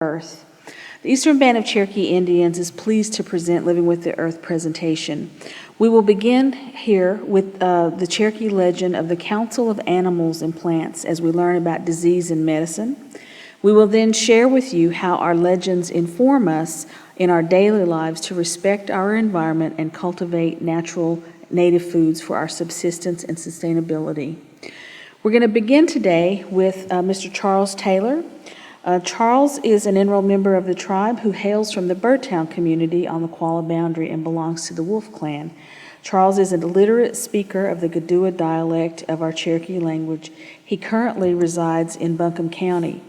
Earth. The Eastern Band of Cherokee Indians is pleased to present Living with the Earth presentation. We will begin here with the Cherokee legend of the Council of Animals and Plants as we learn about disease and medicine. We will then share with you how our legends inform us in our daily lives to respect our environment and cultivate natural native foods for our subsistence and sustainability. We're going to begin today with Mr. Charles Taylor. Charles is an enrolled member of the tribe who hails from the Birdtown community on the Qualla boundary and belongs to the Wolf Clan. Charles is a literate speaker of the Keetoowah dialect of our Cherokee language. He currently resides in Buncombe County.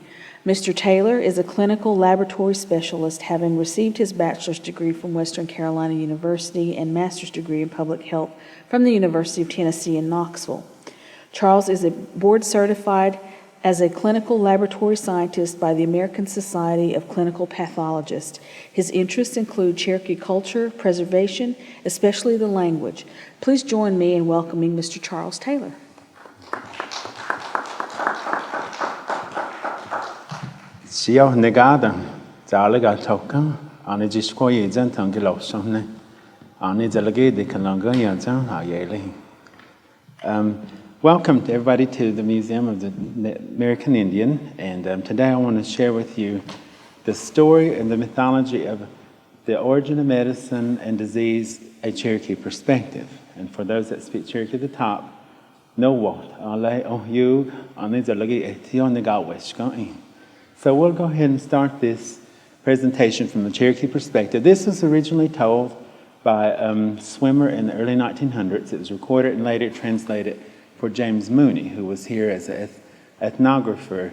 Mr. Taylor is a clinical laboratory specialist, having received his bachelor's degree from Western Carolina University and master's degree in public health from the University of Tennessee in Knoxville. Charles is a board certified as a clinical laboratory scientist by the American Society of Clinical Pathologists. His interests include Cherokee culture, preservation, especially the language. Please join me in welcoming Mr. Charles Taylor. Welcome to everybody to the Museum of the American Indian, and today I want to share with you the story and the mythology of the origin of medicine and disease, a Cherokee perspective. And for those that speak Cherokee at the top, know what? So we'll go ahead and start this presentation from the Cherokee perspective. This was originally told by a swimmer in the early 1900s. It was recorded and later translated for James Mooney, who was here as an ethnographer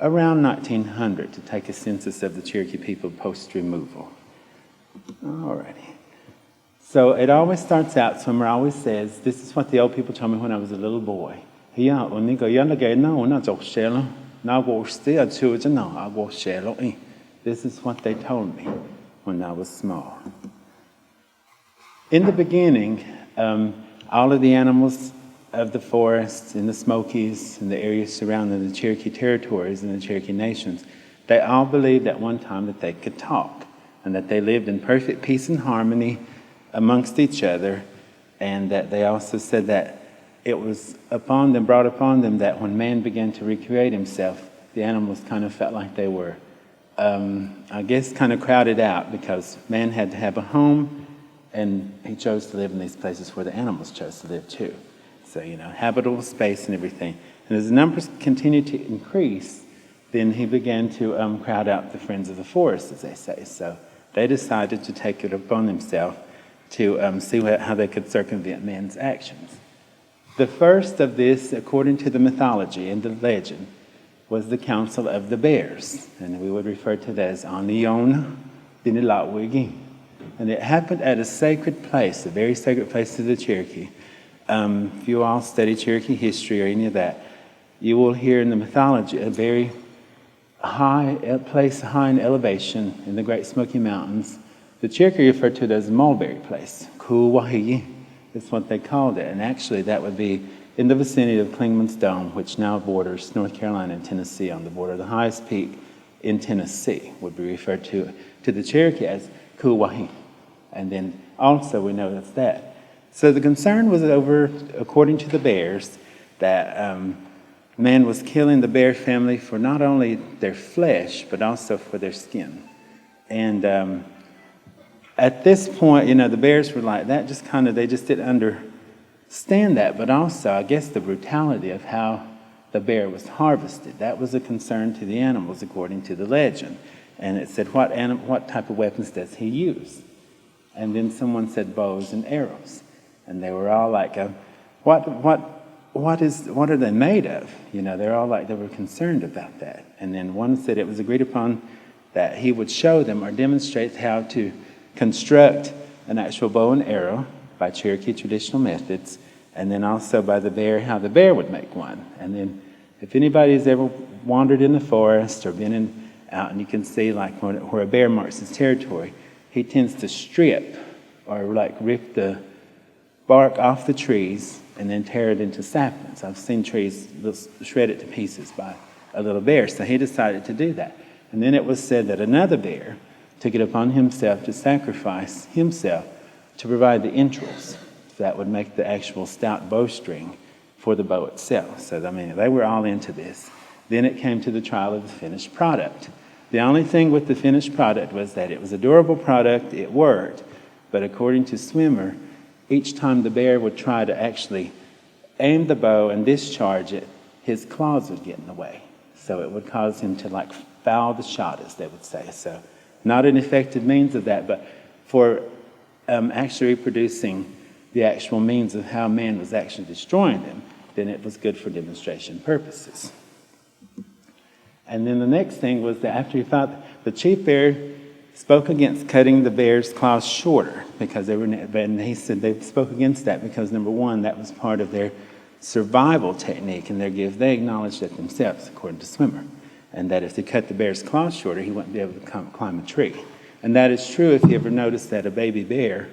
around 1900 to take a census of the Cherokee people post-removal. Alrighty. So it always starts out, swimmer always says, this is what the old people told me when I was a little boy. This is what they told me when I was small. In the beginning, all of the animals of the forests and the Smokies and the areas surrounding the Cherokee territories and the Cherokee nations, they all believed at one time that they could talk and that they lived in perfect peace and harmony amongst each other, and that they also said that it was brought upon them that when man began to recreate himself, the animals kind of felt like they were, I guess, kind of crowded out because man had to have a home and he chose to live in these places where the animals chose to live too. So, habitable space and everything. And as the numbers continued to increase, then he began to crowd out the friends of the forest, as they say. So they decided to take it upon themselves to see how they could circumvent man's actions. The first of this, according to the mythology and the legend, was the Council of the Bears. And we would refer to that as ᎤώᏰᎬ. And it happened at a sacred place, a very sacred place to the Cherokee. If you all study Cherokee history or any of that, you will hear in the mythology a very place high in elevation in the Great Smoky Mountains. The Cherokee referred to it as a mulberry place. Keetoowah is what they called it. And actually that would be in the vicinity of Clingman's Dome, which now borders North Carolina and Tennessee. On the border of the highest peak in Tennessee would be referred to the Cherokee as Keetoowah. And then also we know that's that. So the concern was over, according to the Bears, that man was killing the bear family for not only their flesh, but also for their skin. And at this point, the Bears were like that, they just didn't understand that. But also, I guess, the brutality of how the bear was harvested. That was a concern to the animals, according to the legend. And it said, what type of weapons does he use? And then someone said bows and arrows. And they were all like, what are they made of? They're all like, they were concerned about that. And then one said it was agreed upon that he would show them or demonstrate how to construct an actual bow and arrow by Cherokee traditional methods, and then also by the bear, how the bear would make one. And then if anybody's ever wandered in the forest or been out, and you can see like where a bear marks his territory, he tends to strip or like rip the bark off the trees and then tear it into saplings. I've seen trees shredded to pieces by a little bear, so he decided to do that. And then it was said that another bear took it upon himself to sacrifice himself to provide the entrails. That would make the actual stout bowstring for the bow itself. So, I mean, they were all into this. Then it came to the trial of the finished product. The only thing with the finished product was that it was a durable product, it worked, but according to Swimmer, each time the bear would try to actually aim the bow and discharge it, his claws would get in the way. So it would cause him to like foul the shot, as they would say. So not an effective means of that, but for actually reproducing the actual means of how man was actually destroying them, then it was good for demonstration purposes. And then the next thing was that after he fought, the chief bear spoke against cutting the bear's claws shorter, because they were, and he said they spoke against that because, number one, that was part of their survival technique in their gift. They acknowledged that themselves, according to Swimmer, and that if they cut the bear's claws shorter, he wouldn't be able to climb a tree. And that is true if you ever notice that a baby bear,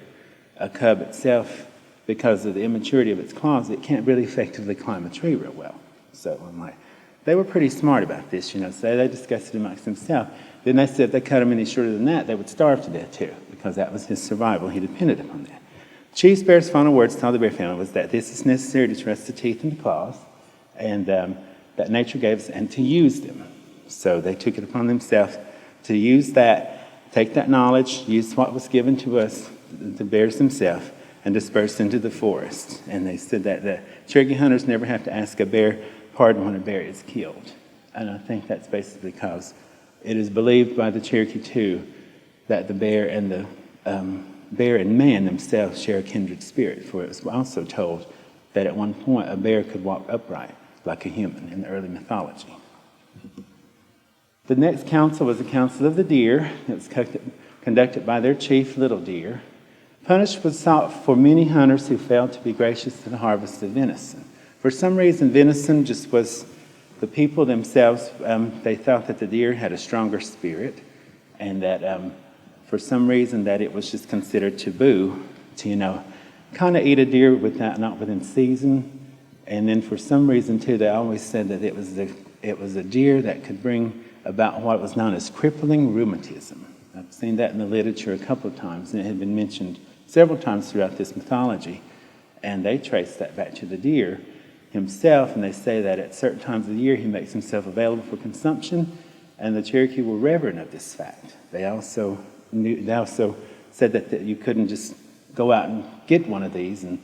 a cub itself, because of the immaturity of its claws, it can't really effectively climb a tree real well. So I'm like, they were pretty smart about this, so they discussed it amongst themselves. Then they said if they cut him any shorter than that, they would starve to death too, because that was his survival. He depended upon that. Chief Bear's final words to all the bear family was that this is necessary to trust the teeth and the claws, and that nature gave us, and to use them. So they took it upon themselves to use that, take that knowledge, use what was given to us, the bears themselves, and disperse into the forest. And they said that the Cherokee hunters never have to ask a bear pardon when a bear is killed. And I think that's basically because it is believed by the Cherokee too that the bear and the bear and man themselves share a kindred spirit. For it was also told that at one point a bear could walk upright like a human in the early mythology. The next council was the Council of the Deer. It was conducted by their chief, Little Deer. Punishment was sought for many hunters who failed to be gracious to the harvest of venison. For some reason, venison just was, the people themselves, they thought that the deer had a stronger spirit, and that for some reason that it was just considered taboo to, kind of eat a deer not within season. And then for some reason too, they always said that it was a deer that could bring about what was known as crippling rheumatism. I've seen that in the literature a couple of times, and it had been mentioned several times throughout this mythology. And they trace that back to the deer himself, and they say that at certain times of the year he makes himself available for consumption, and the Cherokee were reverent of this fact. They also said that you couldn't just go out and get one of these and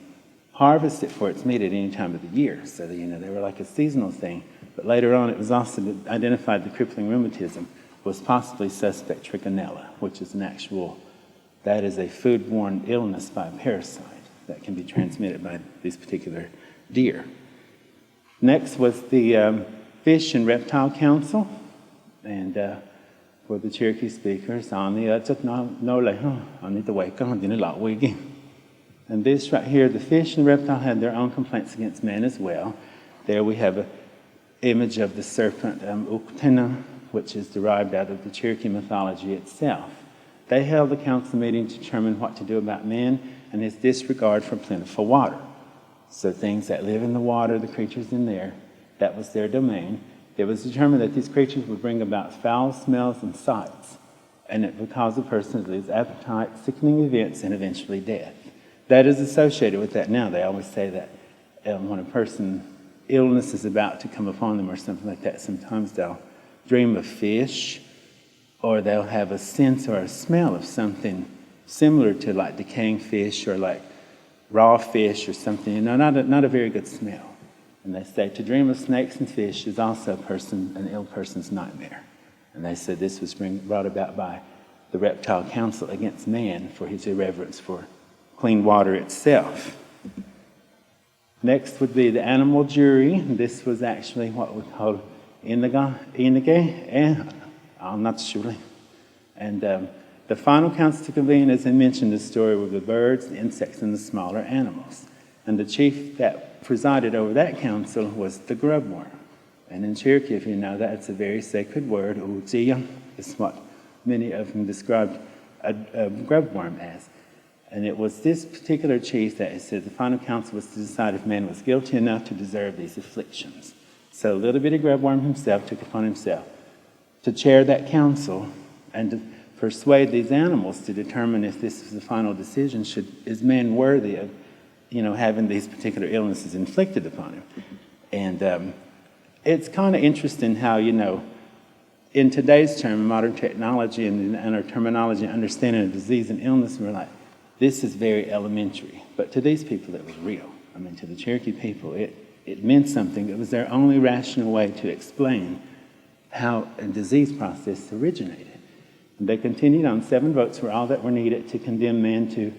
harvest it for its meat at any time of the year. So they were like a seasonal thing. But later on, it was also identified the crippling rheumatism was possibly suspect trichinella, which is that is a foodborne illness by a parasite that can be transmitted by these particular deer. Next was the Fish and Reptile Council, and for the Cherokee speakers, and this right here, the fish and reptile had their own complaints against man as well. There we have an image of the serpent Ꭴృᒼᒼ, which is derived out of the Cherokee mythology itself. They held a council meeting to determine what to do about man and his disregard for plentiful water. So things that live in the water, the creatures in there, that was their domain. It was determined that these creatures would bring about foul smells and sights, and it would cause a person to lose appetite, sickening events, and eventually death. That is associated with that now. They always say that when a person, illness is about to come upon them or something like that, sometimes they'll dream of fish, or they'll have a sense or a smell of something similar to like decaying fish or like raw fish or something, not a very good smell. And they say to dream of snakes and fish is also an ill person's nightmare. And they said this was brought about by the Reptile Council against man for his irreverence for clean water itself. Next would be the animal jury. This was actually what we call Ꭴ헨ε, I'm not sure. And the final council to convene, as I mentioned, the story with the birds, the insects, and the smaller animals. And the chief that presided over that council was the grubworm. And in Cherokee, if you know that, it's a very sacred word. ᎤృᒼᎬ is what many of them described a grubworm as. And it was this particular chief that said the final council was to decide if man was guilty enough to deserve these afflictions. So little bitty grubworm himself took upon himself to chair that council and to persuade these animals to determine if this is the final decision, is man worthy of, having these particular illnesses inflicted upon him. And it's kind of interesting how, in today's term, modern technology and our terminology and understanding of disease and illness, we're like, this is very elementary. But to these people, it was real. I mean, to the Cherokee people, it meant something. It was their only rational way to explain how a disease process originated. And they continued on. 7 votes were all that were needed to condemn man to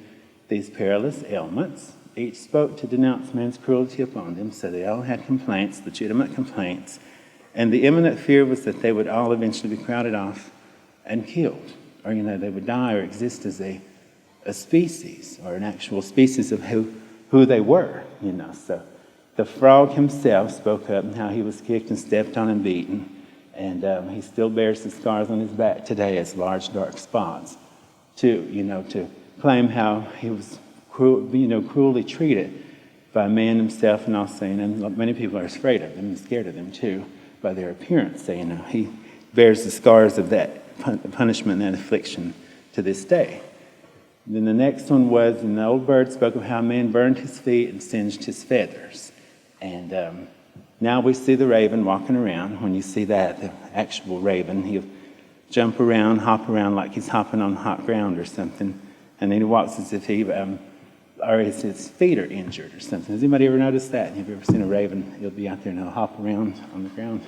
these perilous ailments. Each spoke to denounce man's cruelty upon them, so they all had complaints, legitimate complaints. And the imminent fear was that they would all eventually be crowded off and killed, or they would die or exist as a species, or an actual species of who they were. So the frog himself spoke up and how he was kicked and stepped on and beaten, and he still bears the scars on his back today as large dark spots to claim how he was cruelly treated by man himself, and also many people are afraid of them and scared of them too by their appearance. So he bears the scars of that punishment and that affliction to this day. Then the next one was, and the old bird spoke of how man burned his feet and singed his feathers. And now we see the raven walking around. When you see that, the actual raven, he'll jump around, hop around like he's hopping on hot ground or something. And then he walks as if his feet are injured or something. Has anybody ever noticed that? Have you ever seen a raven? He'll be out there and he'll hop around on the ground.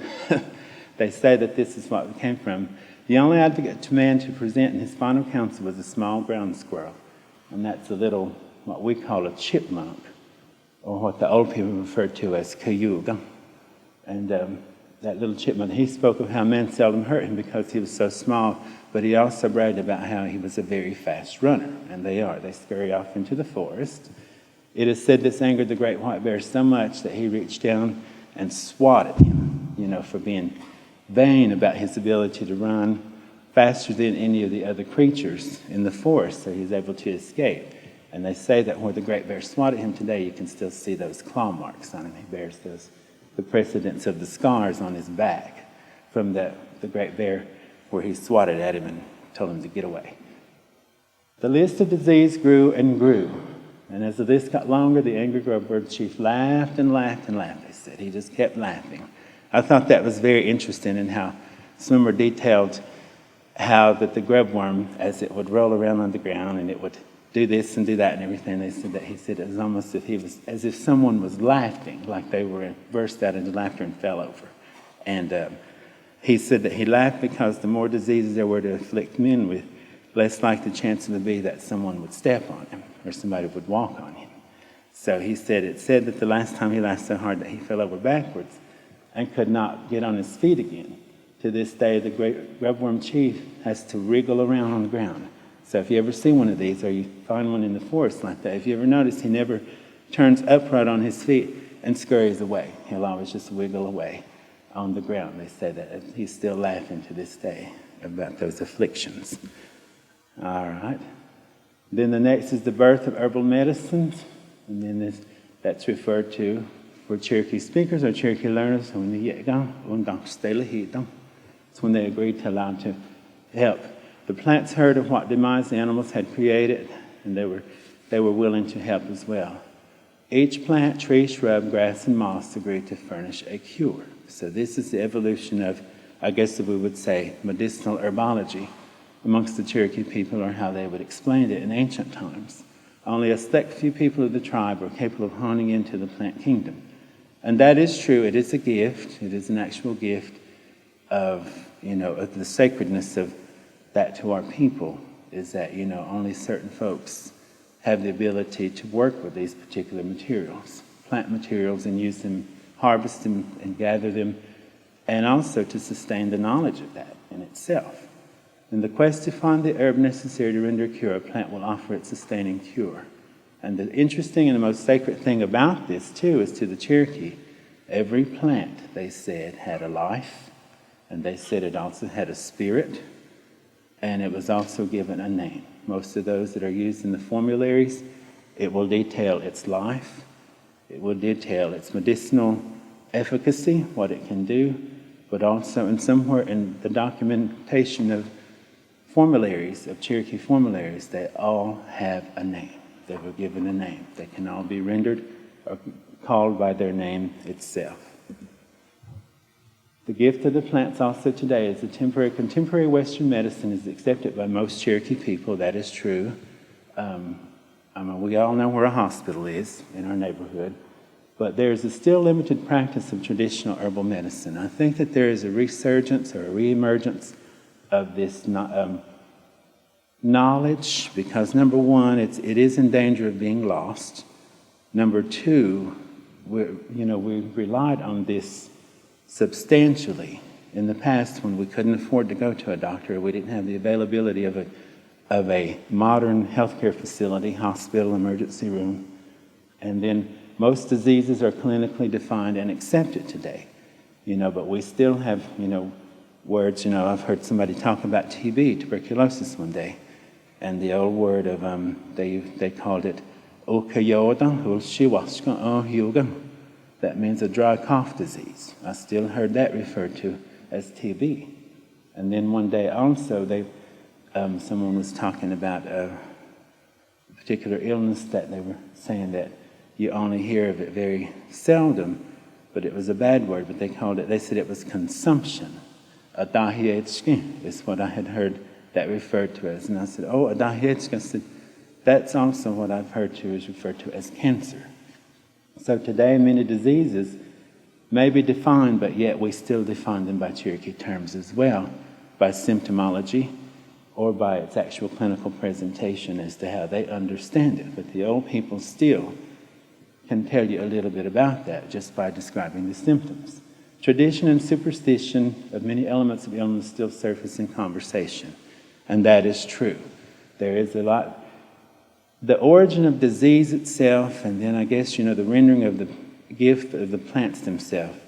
They say that this is what it came from. The only advocate to man to present in his final council was a small ground squirrel. And that's a little, what we call a chipmunk, or what the old people refer to as Keetoowah. And that little chipmunk, he spoke of how men seldom hurt him because he was so small, but he also bragged about how he was a very fast runner. And they scurry off into the forest. It is said this angered the great white bear so much that he reached down and swatted him, for being vain about his ability to run faster than any of the other creatures in the forest, so he's able to escape. And they say that where the great bear swatted him today, you can still see those claw marks on him. He bears the precedents of the scars on his back from the great bear where he swatted at him and told him to get away. The list of disease grew and grew. And as the list got longer, the angry grub bird chief laughed and laughed and laughed, they said. He just kept laughing. I thought that was very interesting in how Swimmer detailed how that the grubworm, as it would roll around on the ground and it would do this and do that and everything, he said it was almost as if someone was laughing, like they were burst out into laughter and fell over. And he said that he laughed because the more diseases there were to afflict men with, less likely the chance would be that someone would step on him or somebody would walk on him. So he said, it said that the last time he laughed so hard that he fell over backwards and could not get on his feet again. To this day, the great grubworm chief has to wriggle around on the ground. So if you ever see one of these, or you find one in the forest like that, if you ever notice, he never turns upright on his feet and scurries away. He'll always just wiggle away on the ground. They say that he's still laughing to this day about those afflictions. All right. Then the next is the birth of herbal medicines. And then that's referred to for Cherokee speakers or Cherokee learners. It's when they agreed to allow to help the plants heard of what demise the animals had created, and they were willing to help as well. Each plant, tree, shrub, grass, and moss agreed to furnish a cure. So this is the evolution of, I guess we would say, medicinal herbology amongst the Cherokee people, or how they would explain it in ancient times. Only a select few people of the tribe were capable of honing into the plant kingdom. And that is true. It is a gift. It is an actual gift of the sacredness of that to our people, is that, only certain folks have the ability to work with these particular materials, plant materials, and use them, harvest them, and gather them, and also to sustain the knowledge of that in itself. In the quest to find the herb necessary to render a cure, a plant will offer its sustaining cure. And the interesting and the most sacred thing about this, too, is to the Cherokee, every plant, they said, had a life, and they said it also had a spirit, and it was also given a name. Most of those that are used in the formularies, it will detail its life, it will detail its medicinal efficacy, what it can do, but also in somewhere in the documentation of formularies, of Cherokee formularies, they all have a name. They were given a name. They can all be rendered or called by their name itself. The gift of the plants also today is contemporary Western medicine is accepted by most Cherokee people. That is true. We all know where a hospital is in our neighborhood, but there's a still limited practice of traditional herbal medicine. I think that there is a resurgence or a reemergence of this knowledge because, number one, it is in danger of being lost. Number two, we relied on this substantially in the past when we couldn't afford to go to a doctor. We didn't have the availability of a modern healthcare facility, hospital, emergency room. And then most diseases are clinically defined and accepted today, but we still have, words, I've heard somebody talk about TB, tuberculosis one day, and the old word of, they called it ᎤὼᏰᴬ. That means a dry cough disease. I still heard that referred to as TB. And then one day also, someone was talking about a particular illness that they were saying that you only hear of it very seldom, but it was a bad word, but they said it was consumption. Ꭴध्ये ќе is what I had heard that referred to as. And I said, Ꭴध्ये ќе. I said, that's also what I've heard is referred to as cancer. So today, many diseases may be defined, but yet we still define them by Cherokee terms as well, by symptomology or by its actual clinical presentation as to how they understand it. But the old people still can tell you a little bit about that just by describing the symptoms. Tradition and superstition of many elements of illness still surface in conversation, and that is true. There is a lot. The origin of disease itself, and then I guess, the rendering of the gift of the plants themselves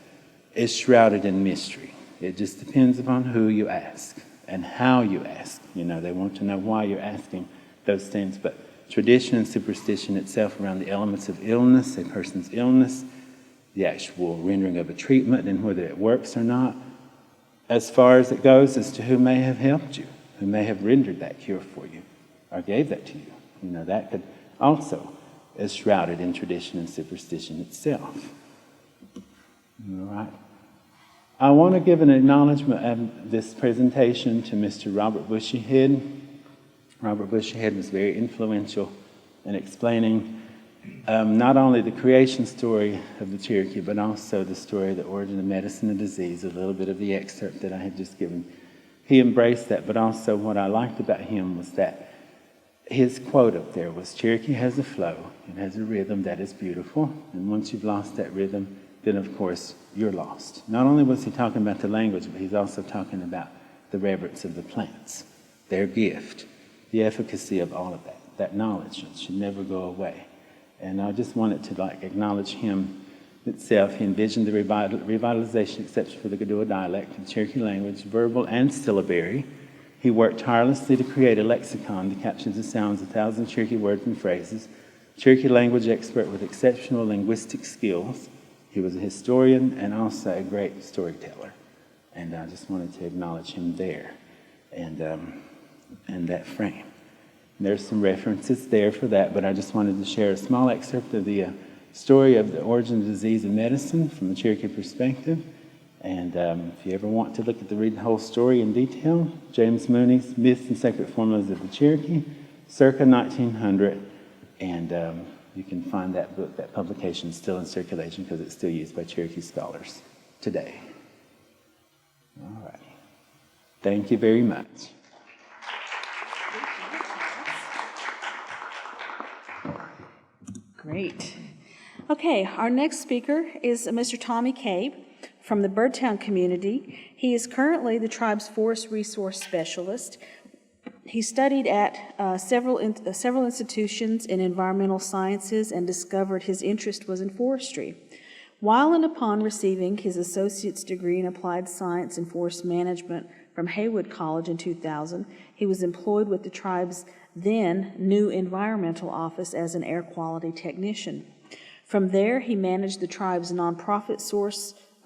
is shrouded in mystery. It just depends upon who you ask and how you ask. They want to know why you're asking those things. But tradition and superstition itself around the elements of illness, a person's illness, the actual rendering of a treatment and whether it works or not, as far as it goes as to who may have helped you, who may have rendered that cure for you or gave that to you. That could also is shrouded in tradition and superstition itself. All right. I want to give an acknowledgement of this presentation to Mr. Robert Bushyhead. Robert Bushyhead was very influential in explaining not only the creation story of the Cherokee, but also the story of the origin of medicine and disease, a little bit of the excerpt that I had just given. He embraced that, but also what I liked about him was that his quote up there was, Cherokee has a flow, it has a rhythm that is beautiful, and once you've lost that rhythm, then of course you're lost. Not only was he talking about the language, but he's also talking about the reverence of the plants, their gift, the efficacy of all of that knowledge. It should never go away. And I just wanted to acknowledge him itself. He envisioned the revitalization, except for the Keetoowah dialect, the Cherokee language, verbal and syllabary. He worked tirelessly to create a lexicon that captures the sounds of 1,000 Cherokee words and phrases. Cherokee language expert with exceptional linguistic skills. He was a historian and also a great storyteller. And I just wanted to acknowledge him there and that frame. There's some references there for that, but I just wanted to share a small excerpt of the story of the origin of disease in medicine from the Cherokee perspective. And if you ever want to read the whole story in detail, James Mooney's Myths and Sacred Formulas of the Cherokee, circa 1900. And you can find that book, that publication, still in circulation because it's still used by Cherokee scholars today. All right. Thank you very much. Great. Okay, our next speaker is Mr. Tommy Cabe from the Birdtown community. He is currently the tribe's forest resource specialist. He studied at several institutions in environmental sciences and discovered his interest was in forestry. While and upon receiving his associate's degree in applied science and forest management from Haywood College in 2000, he was employed with the tribe's then new environmental office as an air quality technician. From there, he managed the tribe's nonprofit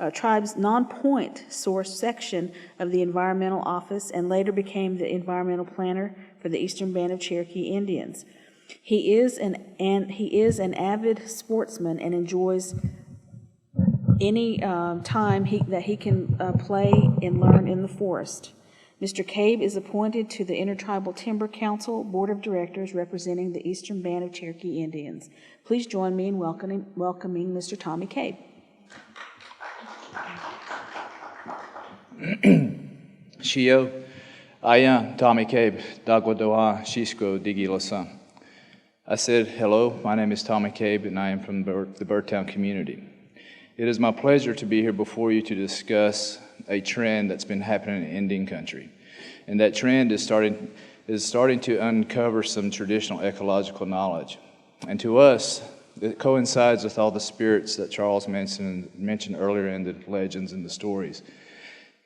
tribe's non-point source section of the Environmental Office and later became the environmental planner for the Eastern Band of Cherokee Indians. He is an avid sportsman and enjoys any time that he can play and learn in the forest. Mr. Cabe is appointed to the Intertribal Timber Council Board of Directors representing the Eastern Band of Cherokee Indians. Please join me in welcoming Mr. Tommy Cabe. Shio, Aya, Tommy Cabe, Dagwadoa, Shisko, Digilasan. I said, hello, my name is Tommy Cabe, and I am from the Birdtown community. It is my pleasure to be here before you to discuss a trend that's been happening in Indian country. And that trend is starting to uncover some traditional ecological knowledge. And to us, it coincides with all the spirits that Charles mentioned earlier in the legends and the stories.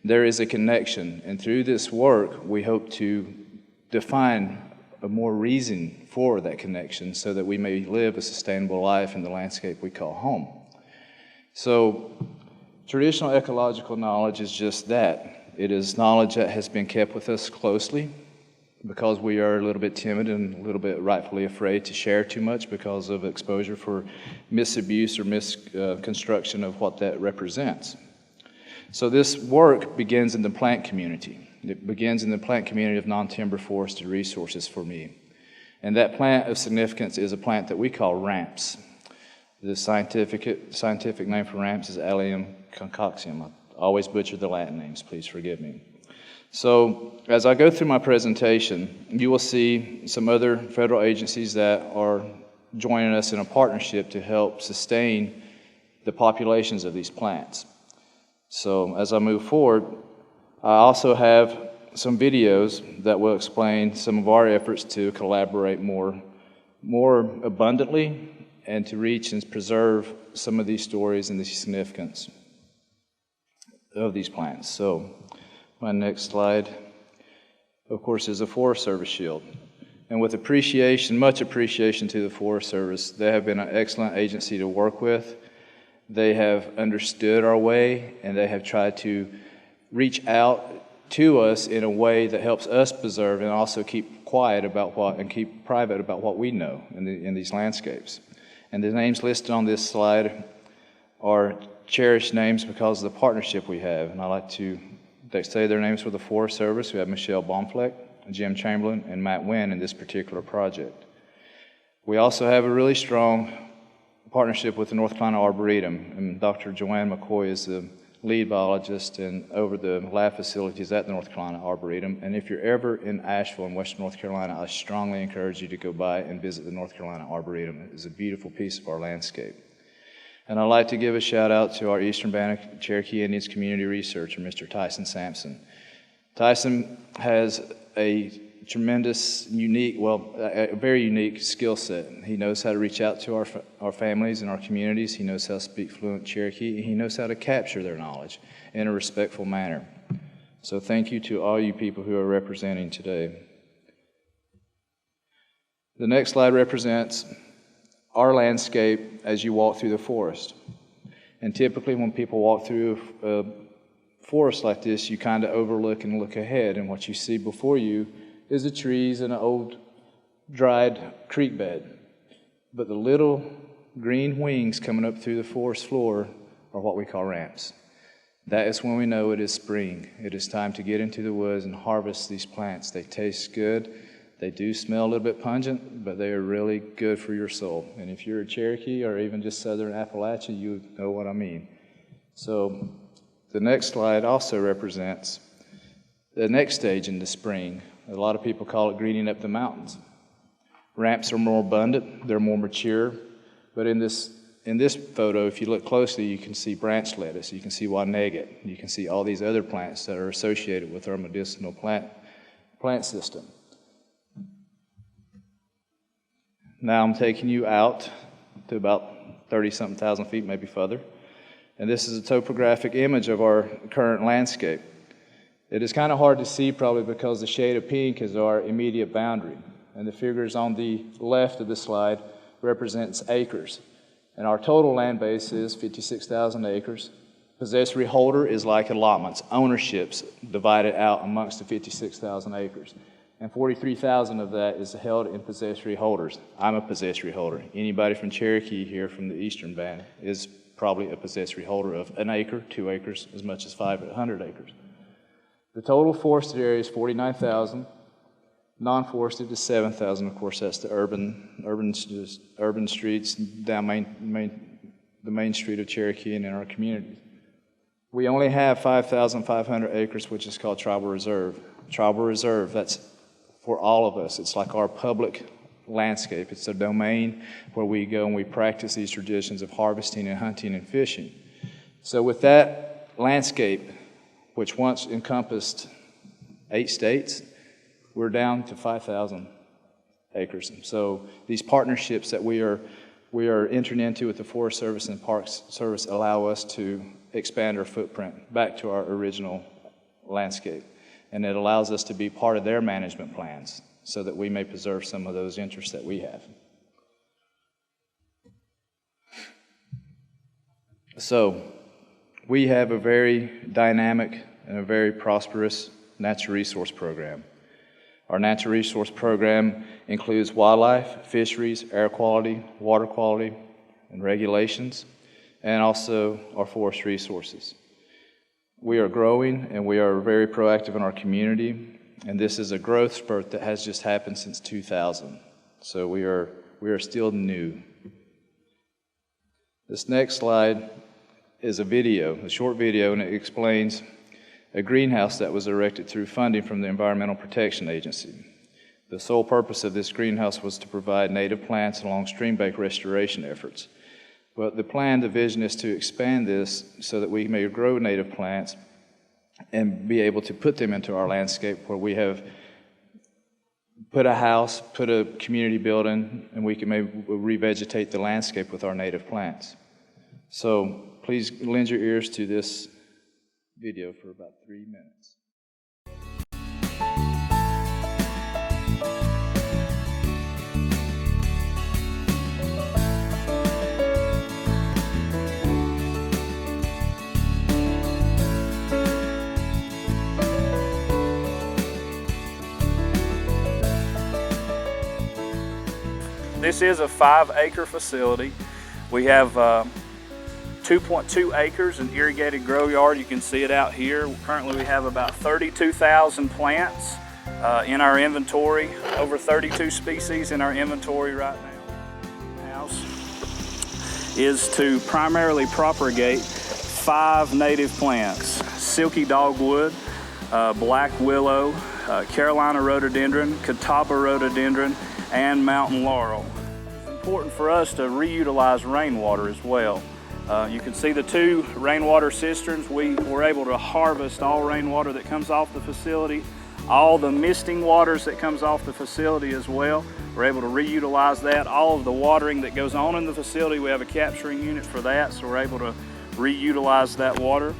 There is a connection, and through this work, we hope to define a more reason for that connection so that we may live a sustainable life in the landscape we call home. So, traditional ecological knowledge is just that. It is knowledge that has been kept with us closely because we are a little bit timid and a little bit rightfully afraid to share too much because of exposure for misabuse or misconstruction of what that represents. So this work begins in the plant community. It begins in the plant community of non-timber forested resources for me. And that plant of significance is a plant that we call ramps. The scientific name for ramps is Allium concoxium. I always butcher the Latin names, please forgive me. So as I go through my presentation, you will see some other federal agencies that are joining us in a partnership to help sustain the populations of these plants. So as I move forward, I also have some videos that will explain some of our efforts to collaborate more abundantly and to reach and preserve some of these stories and the significance of these plants. So my next slide, of course, is a Forest Service shield. And with appreciation, much appreciation to the Forest Service, they have been an excellent agency to work with. They have understood our way, and they have tried to reach out to us in a way that helps us preserve and also keep quiet about keep private about what we know in these landscapes. And the names listed on this slide are cherished names because of the partnership we have. And I like to say their names for the Forest Service. We have Michelle Baumfleck, Jim Chamberlain, and Matt Wynn in this particular project. We also have a really strong partnership with the North Carolina Arboretum, and Dr. Joanne McCoy is the lead biologist and over the lab facilities at the North Carolina Arboretum. And if you're ever in Asheville in Western North Carolina, I strongly encourage you to go by and visit the North Carolina Arboretum. It is a beautiful piece of our landscape. And I'd like to give a shout out to our Eastern Band of Cherokee Indians community researcher, Mr. Tyson Sampson. Tyson has a tremendous, a very unique skill set. He knows how to reach out to our families and our communities. He knows how to speak fluent Cherokee. He knows how to capture their knowledge in a respectful manner. So thank you to all you people who are representing today. The next slide represents our landscape as you walk through the forest. And typically when people walk through a forest like this, you kind of overlook and look ahead, and what you see before you is the trees and an old dried creek bed. But the little green wings coming up through the forest floor are what we call ramps. That is when we know it is spring. It is time to get into the woods and harvest these plants. They taste good. They do smell a little bit pungent, but they are really good for your soul. And if you're a Cherokee or even just Southern Appalachia, you know what I mean. So the next slide also represents the next stage in the spring. A lot of people call it greening up the mountains. Ramps are more abundant, they're more mature, but in this photo, if you look closely, you can see branch lettuce, you can see Ꭴհետ, you can see all these other plants that are associated with our medicinal plant system. Now I'm taking you out to about 30-something thousand feet, maybe further, and this is a topographic image of our current landscape. It is kind of hard to see probably because the shade of pink is our immediate boundary. And the figures on the left of the slide represents acres. And our total land base is 56,000 acres. Possessory holder is like allotments, ownerships divided out amongst the 56,000 acres. And 43,000 of that is held in possessory holders. I'm a possessory holder. Anybody from Cherokee here from the Eastern Band is probably a possessory holder of an acre, 2 acres, as much as 500 acres. The total forested area is 49,000. Non-forested is 7,000. Of course, that's the urban streets down the main street of Cherokee and in our communities. We only have 5,500 acres, which is called Tribal Reserve. Tribal Reserve, that's for all of us. It's like our public landscape. It's a domain where we go and we practice these traditions of harvesting and hunting and fishing. So with that landscape, which once encompassed 8 states, we're down to 5,000 acres. So these partnerships that we are entering into with the Forest Service and Parks Service allow us to expand our footprint back to our original landscape. And it allows us to be part of their management plans so that we may preserve some of those interests that we have. So we have a very dynamic and a very prosperous natural resource program. Our natural resource program includes wildlife, fisheries, air quality, water quality, and regulations, and also our forest resources. We are growing and we are very proactive in our community, and this is a growth spurt that has just happened since 2000. So we are still new. This next slide is a short video, and it explains a greenhouse that was erected through funding from the Environmental Protection Agency. The sole purpose of this greenhouse was to provide native plants along stream bank restoration efforts. But the vision is to expand this so that we may grow native plants and be able to put them into our landscape where we have put a house, put a community building, and we can maybe revegetate the landscape with our native plants. So please lend your ears to this video for about 3 minutes. This is a 5-acre facility. We have 2.2 acres in irrigated grow yard. You can see it out here. Currently we have about 32,000 plants in our inventory, over 32 species in our inventory right now. The house is to primarily propagate 5 native plants: silky dogwood, black willow, Carolina rhododendron, Keetoowah rhododendron, and mountain laurel. It's important for us to reutilize rainwater as well. You can see the 2 rainwater cisterns. We were able to harvest all rainwater that comes off the facility, all the misting waters that comes off the facility as well. We're able to reutilize that. All of the watering that goes on in the facility, we have a capturing unit for that, so we're able to reutilize that water.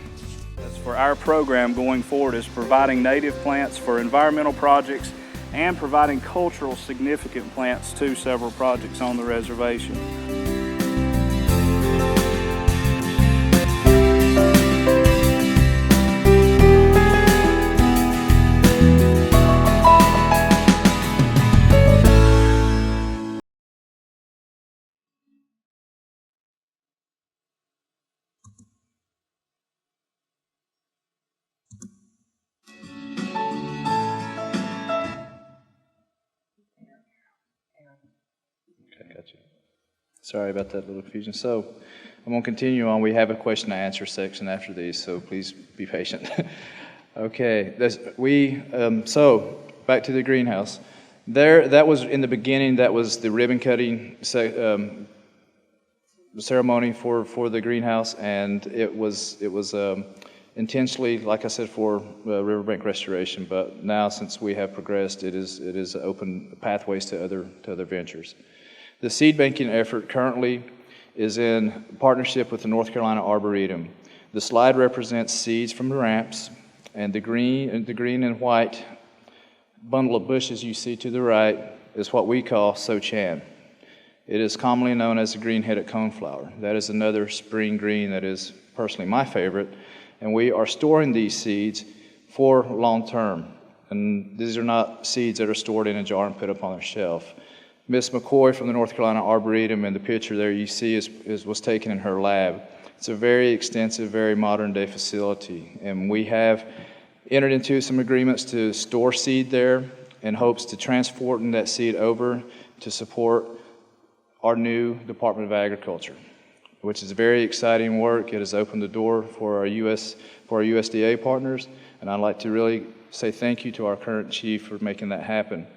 That's for our program going forward, is providing native plants for environmental projects and providing cultural significant plants to several projects on the reservation. Gotcha. Sorry about that little confusion. So I'm going to continue on. We have a question and answer section after these, so please be patient. Okay. So back to the greenhouse. That was in the beginning. That was the ribbon cutting ceremony for the greenhouse, and it was intentionally, like I said, for riverbank restoration. But now, since we have progressed, it is open pathways to other ventures. The seed banking effort currently is in partnership with the North Carolina Arboretum. The slide represents seeds from the ramps, and the green and white bundle of bushes you see to the right is what we call Ꭴध्येᏰᎬ. It is commonly known as the green-headed coneflower. That is another spring green that is personally my favorite. And we are storing these seeds for long term. And these are not seeds that are stored in a jar and put up on a shelf. Miss McCoy from the North Carolina Arboretum, and the picture there you see was taken in her lab. It's a very extensive, very modern day facility. And we have entered into some agreements to store seed there in hopes to transport that seed over to support our new Department of Agriculture, which is very exciting work. It has opened the door for our USDA partners, and I'd like to really say thank you to our current chief for making that happen.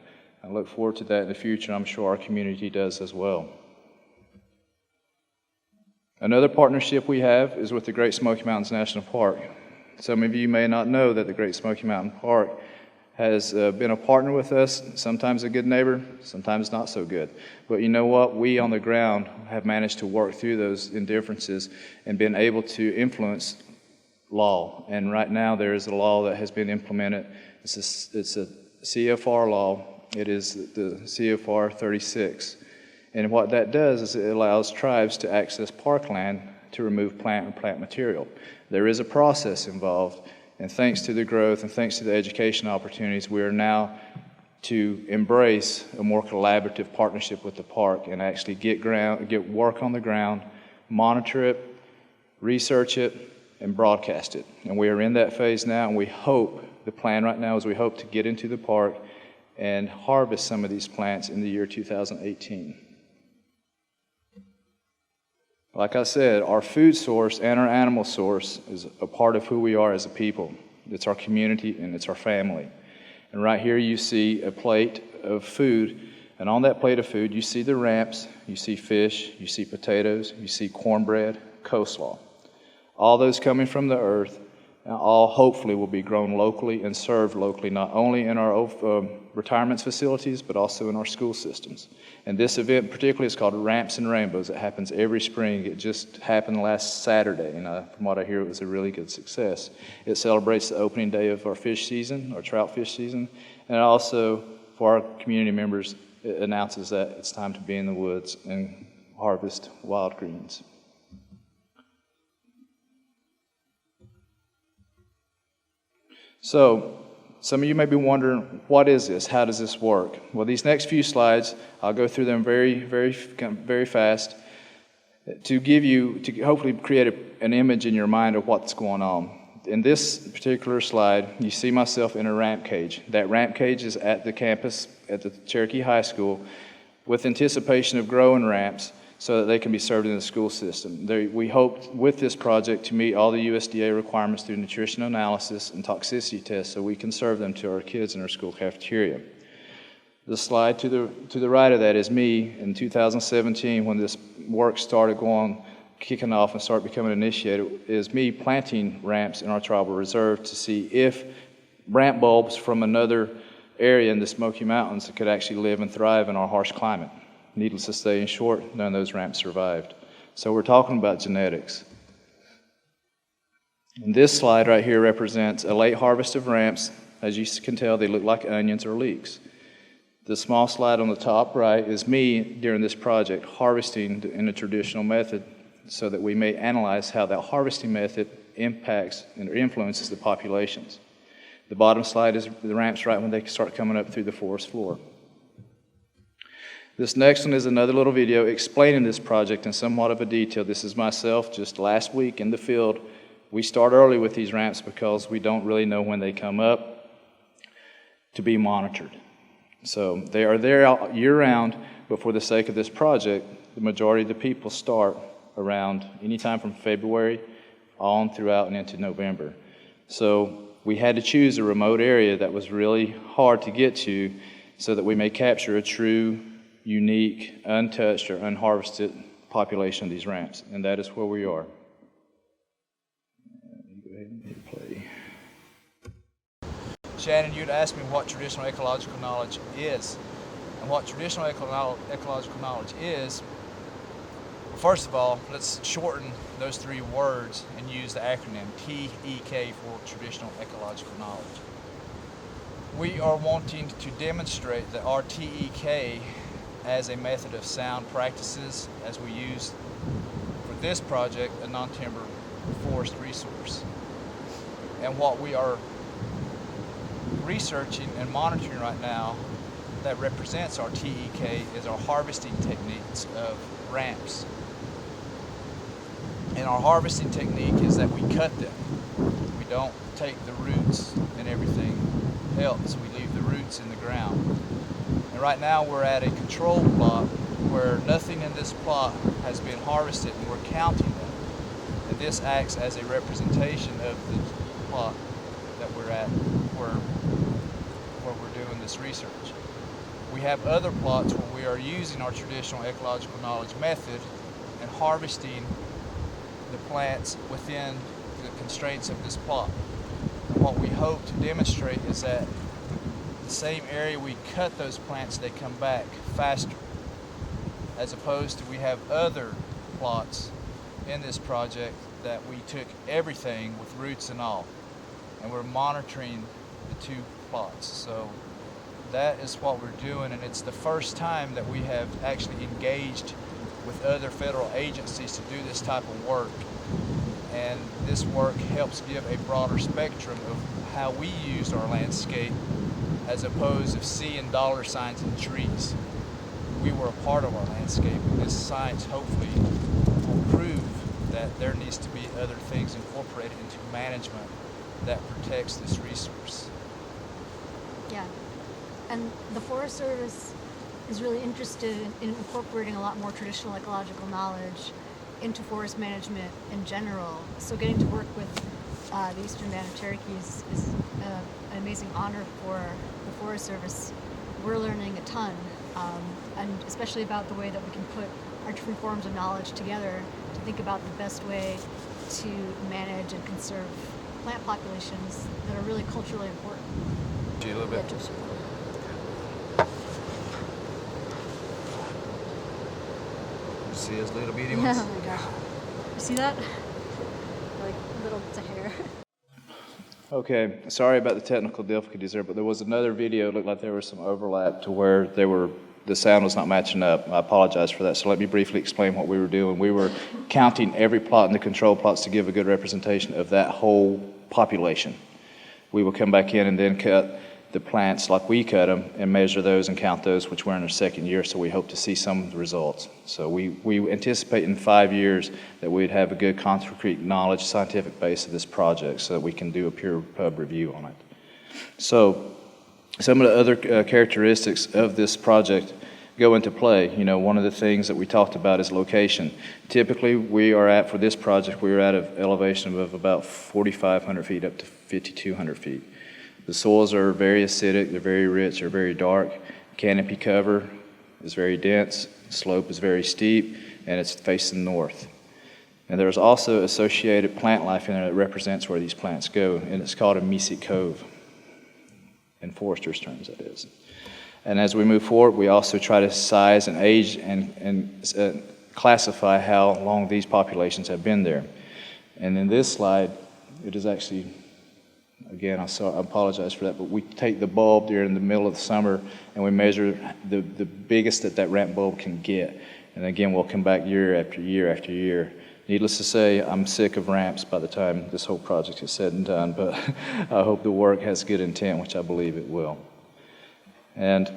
I look forward to that in the future, and I'm sure our community does as well. Another partnership we have is with the Great Smoky Mountains National Park. Some of you may not know that the Great Smoky Mountain Park has been a partner with us, sometimes a good neighbor, sometimes not so good. But you know what? We on the ground have managed to work through those indifferences and been able to influence law. And right now there is a law that has been implemented. It's a CFR law. It is the CFR 36. And what that does is it allows tribes to access parkland to remove plant and plant material. There is a process involved. And thanks to the growth and thanks to the education opportunities, we are now to embrace a more collaborative partnership with the park and actually get work on the ground, monitor it, research it, and broadcast it. And we are in that phase now, and we hope, the plan right now is we hope to get into the park and harvest some of these plants in the year 2018. Like I said, our food source and our animal source is a part of who we are as a people. It's our community and it's our family. And right here you see a plate of food, and on that plate of food you see the ramps, you see fish, you see potatoes, you see cornbread, coleslaw. All those coming from the earth, and all hopefully will be grown locally and served locally, not only in our retirement facilities, but also in our school systems. And this event particularly is called Ramps and Rainbows. It happens every spring. It just happened last Saturday, and from what I hear, it was a really good success. It celebrates the opening day of our fish season, our trout fish season, and it also, for our community members, it announces that it's time to be in the woods and harvest wild greens. So, some of you may be wondering, what is this? How does this work? Well, these next few slides, I'll go through them very fast to hopefully create an image in your mind of what's going on. In this particular slide, you see myself in a ramp cage. That ramp cage is at the campus at the Cherokee High School with anticipation of growing ramps so that they can be served in the school system. We hope with this project to meet all the USDA requirements through nutritional analysis and toxicity tests so we can serve them to our kids in our school cafeteria. The slide to the right of that is me in 2017 when this work started kicking off and started becoming initiated, is me planting ramps in our tribal reserve to see if ramp bulbs from another area in the Smoky Mountains could actually live and thrive in our harsh climate. Needless to say, in short, none of those ramps survived. So we're talking about genetics. And this slide right here represents a late harvest of ramps. As you can tell, they look like onions or leeks. The small slide on the top right is me during this project harvesting in a traditional method so that we may analyze how that harvesting method impacts and influences the populations. The bottom slide is the ramps right when they start coming up through the forest floor. This next one is another little video explaining this project in somewhat of a detail. This is myself just last week in the field. We start early with these ramps because we don't really know when they come up to be monitored. So they are there year-round, but for the sake of this project, the majority of the people start around anytime from February on throughout and into November. So we had to choose a remote area that was really hard to get to so that we may capture a true, unique, untouched, or unharvested population of these ramps, and that is where we are. Go ahead and hit play. Shannon, you'd asked me what traditional ecological knowledge is. And what traditional ecological knowledge is, first of all, let's shorten those three words and use the acronym TEK for Traditional Ecological Knowledge. We are wanting to demonstrate that our TEK as a method of sound practices, as we use for this project a non-timber forest resource. And what we are researching and monitoring right now that represents our TEK is our harvesting techniques of ramps. And our harvesting technique is that we cut them. We don't take the roots and everything else. We leave the roots in the ground. And right now we're at a control plot where nothing in this plot has been harvested, and we're counting them. And this acts as a representation of the plot that we're at where we're doing this research. We have other plots where we are using our traditional ecological knowledge method and harvesting the plants within the constraints of this plot. And what we hope to demonstrate is that the same area we cut those plants, they come back faster, as opposed to we have other plots in this project that we took everything with roots and all, and we're monitoring the two plots. So that is what we're doing, and it's the first time that we have actually engaged with other federal agencies to do this type of work. And this work helps give a broader spectrum of how we use our landscape, as opposed to seeing dollar signs and trees. We were a part of our landscape, and this science hopefully will prove that there needs to be other things incorporated into management that protects this resource. Yeah, and the Forest Service is really interested in incorporating a lot more traditional ecological knowledge into forest management in general. So getting to work with the Eastern Band of Cherokee is an amazing honor for the Forest Service. We're learning a ton, and especially about the way that we can put our different forms of knowledge together to think about the best way to manage and conserve plant populations that are really culturally important. A little bit. Yeah, just- See those little bitty Yeah, ones? oh my gosh. You see that? Like little to hair. Okay, sorry about the technical difficulties there, but there was another video. It looked like there was some overlap to where the sound was not matching up. I apologize for that. So let me briefly explain what we were doing. We were counting every plot in the control plots to give a good representation of that whole population. We will come back in and then cut the plants like we cut them and measure those and count those, which we're in our second year, so we hope to see some results. So we anticipate in 5 years that we'd have a good concrete knowledge, scientific base of this project so that we can do a peer pub review on it. So some of the other characteristics of this project go into play. You know, one of the things that we talked about is location. Typically, for this project, we are at an elevation of about 4,500 feet up to 5,200 feet. The soils are very acidic, they're very rich, they're very dark. Canopy cover is very dense, slope is very steep, and it's facing north. And there's also associated plant life in there that represents where these plants go, and it's called a µ cove, in foresters' terms, that is. And as we move forward, we also try to size and age and classify how long these populations have been there. And in this slide, it is actually, again, I apologize for that, but we take the bulb during the middle of the summer and we measure the biggest that ramp bulb can get. And again, we'll come back year after year after year. Needless to say, I'm sick of ramps by the time this whole project is said and done, but I hope the work has good intent, which I believe it will. And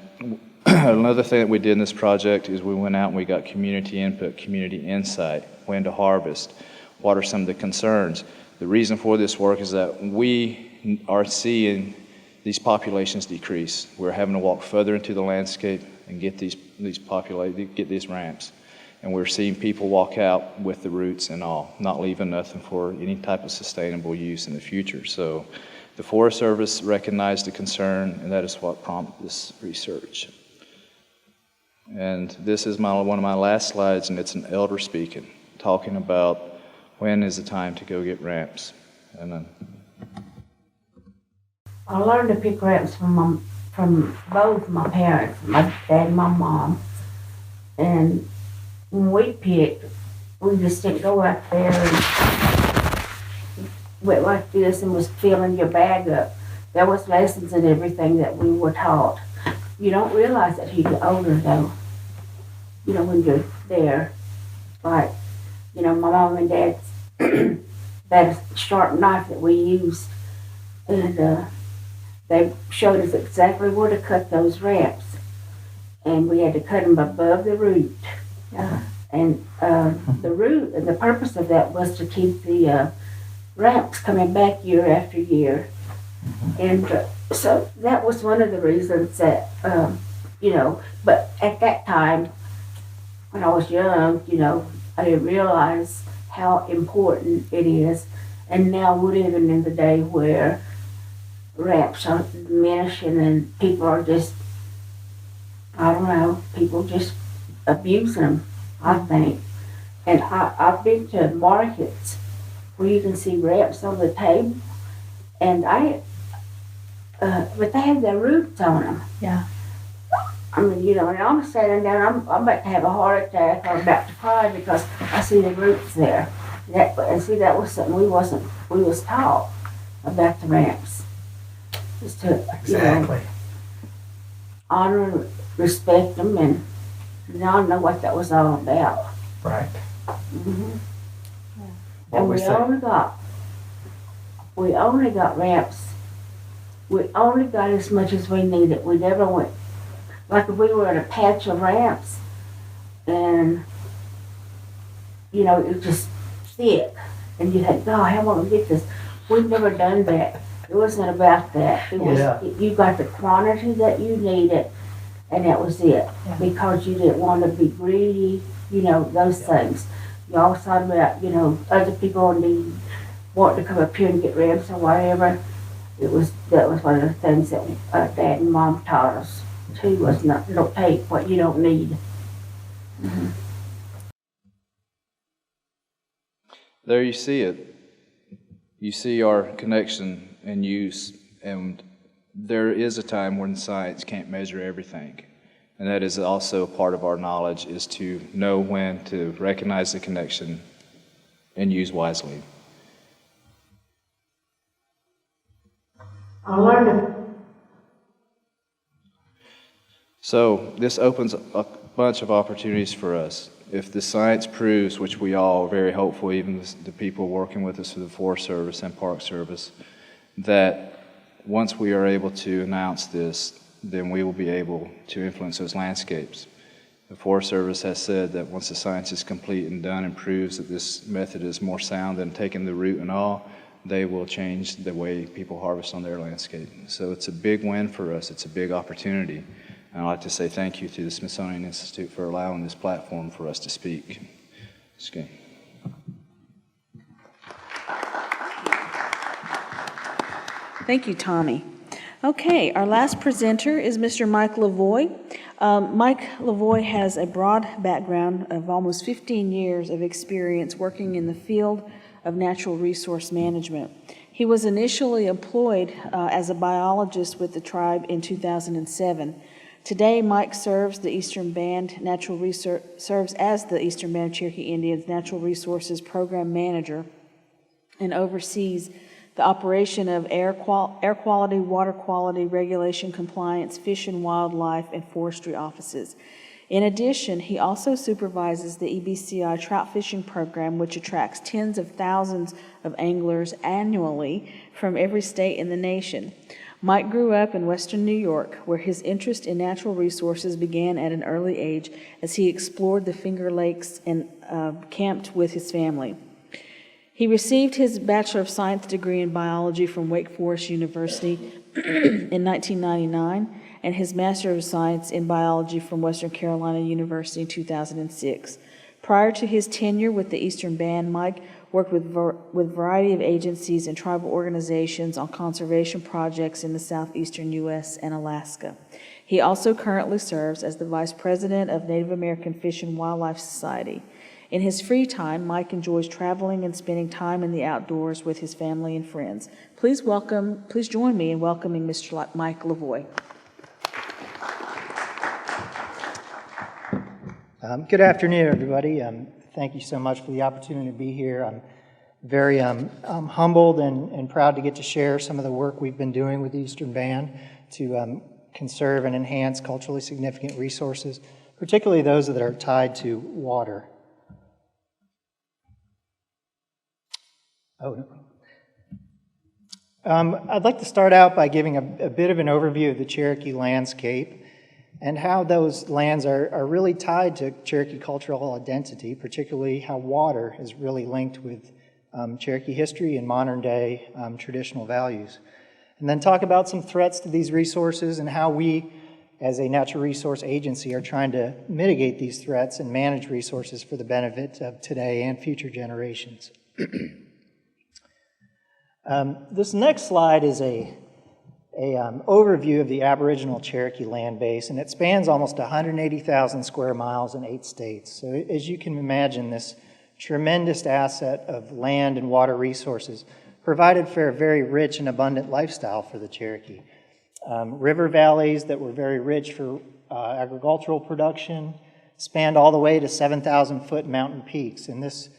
another thing that we did in this project is we went out and we got community input, community insight, when to harvest, what are some of the concerns. The reason for this work is that we are seeing these populations decrease. We're having to walk further into the landscape and get these ramps. And we're seeing people walk out with the roots and all, not leaving nothing for any type of sustainable use in the future. So the Forest Service recognized the concern, and that is what prompted this research. And this is one of my last slides, and it's an elder speaking, talking about when is the time to go get ramps. And then I learned to pick ramps from both my parents, my dad and my mom. And when we picked, we just didn't go out there and went like this and was filling your bag up. There was lessons and everything that we were taught. You don't realize that you get older though. You know, when you're there. Like, you know, my mom and dad that sharp knife that we used, and they showed us exactly where to cut those ramps, and we had to cut them above the root. And the root, and the purpose of that was to keep the ramps coming back year after year. And so that was one of the reasons that, but at that time, when I was young, I didn't realize how important it is. And now we're living in the day where ramps are diminishing and people are just, people just abusing them, I think. And I've been to markets where you can see ramps on the table, and but they have their roots on them. Yeah. I mean, and I'm standing there, and I'm about to have a heart attack or about to cry because I see the roots there. That was something we was taught about the ramps. Just to, honor and respect them, and now I know what that was all about. Right. Mm-hmm. What And we we say. only got ramps. We only got as much as we needed. We never went, like if we were in a patch of ramps and, it was just thick and you had, God, how am I going to get this? We've never done that. It wasn't about that. It was, you got the quantity that you needed and that was it. Yeah. Because you didn't want to be greedy, those things. You always thought about, other people wanting to come up here and get ramps or whatever. That was one of the things that Dad and Mom taught us too, was don't take what you don't need. Mm-hmm. There you see it. You see our connection and use, and there is a time when science can't measure everything. And that is also part of our knowledge, is to know when to recognize the connection and use wisely. I learned So this opens a bunch of opportunities for us. If the science proves, which we all are very hopeful, even the people working with us through the Forest Service and Park Service, that once we are able to announce this, then we will be able to influence those landscapes. The Forest Service has said that once the science is complete and done and proves that this method is more sound than taking the root and all, they will change the way people harvest on their landscape. So it's a big win for us. It's a big opportunity. And I'd like to say thank you to the Smithsonian Institute for allowing this platform for us to speak. It's good. Thank you, Tommy. Okay, our last presenter is Mr. Mike LaVoie. Mike LaVoie has a broad background of almost 15 years of experience working in the field of natural resource management. He was initially employed as a biologist with the tribe in 2007. Today, Mike serves as the Eastern Band of Cherokee Indians Natural Resources Program Manager and oversees the operation of air quality, water quality, regulation compliance, fish and wildlife, and forestry offices. In addition, he also supervises the EBCI trout fishing program, which attracts tens of thousands of anglers annually from every state in the nation. Mike grew up in western New York, where his interest in natural resources began at an early age as he explored the Finger Lakes and camped with his family. He received his Bachelor of Science degree in biology from Wake Forest University in 1999 and his Master of Science in biology from Western Carolina University in 2006. Prior to his tenure with the Eastern Band, Mike worked with a variety of agencies and tribal organizations on conservation projects in the southeastern U.S. and Alaska. He also currently serves as the Vice President of Native American Fish and Wildlife Society. In his free time, Mike enjoys traveling and spending time in the outdoors with his family and friends. Please join me in welcoming Mr. Mike LaVoie. Good afternoon, everybody. Thank you so much for the opportunity to be here. I'm very humbled and proud to get to share some of the work we've been doing with the Eastern Band to conserve and enhance culturally significant resources, particularly those that are tied to water. Oh, no problem. I'd like to start out by giving a bit of an overview of the Cherokee landscape and how those lands are really tied to Cherokee cultural identity, particularly how water is really linked with Cherokee history and modern day traditional values. And then talk about some threats to these resources and how we, as a natural resource agency, are trying to mitigate these threats and manage resources for the benefit of today and future generations. This next slide is a overview of the Aboriginal Cherokee land base, and it spans almost 180,000 square miles in 8 states. So as you can imagine, this tremendous asset of land and water resources provided for a very rich and abundant lifestyle for the Cherokee. River valleys that were very rich for agricultural production spanned all the way to 7,000-foot mountain peaks. And this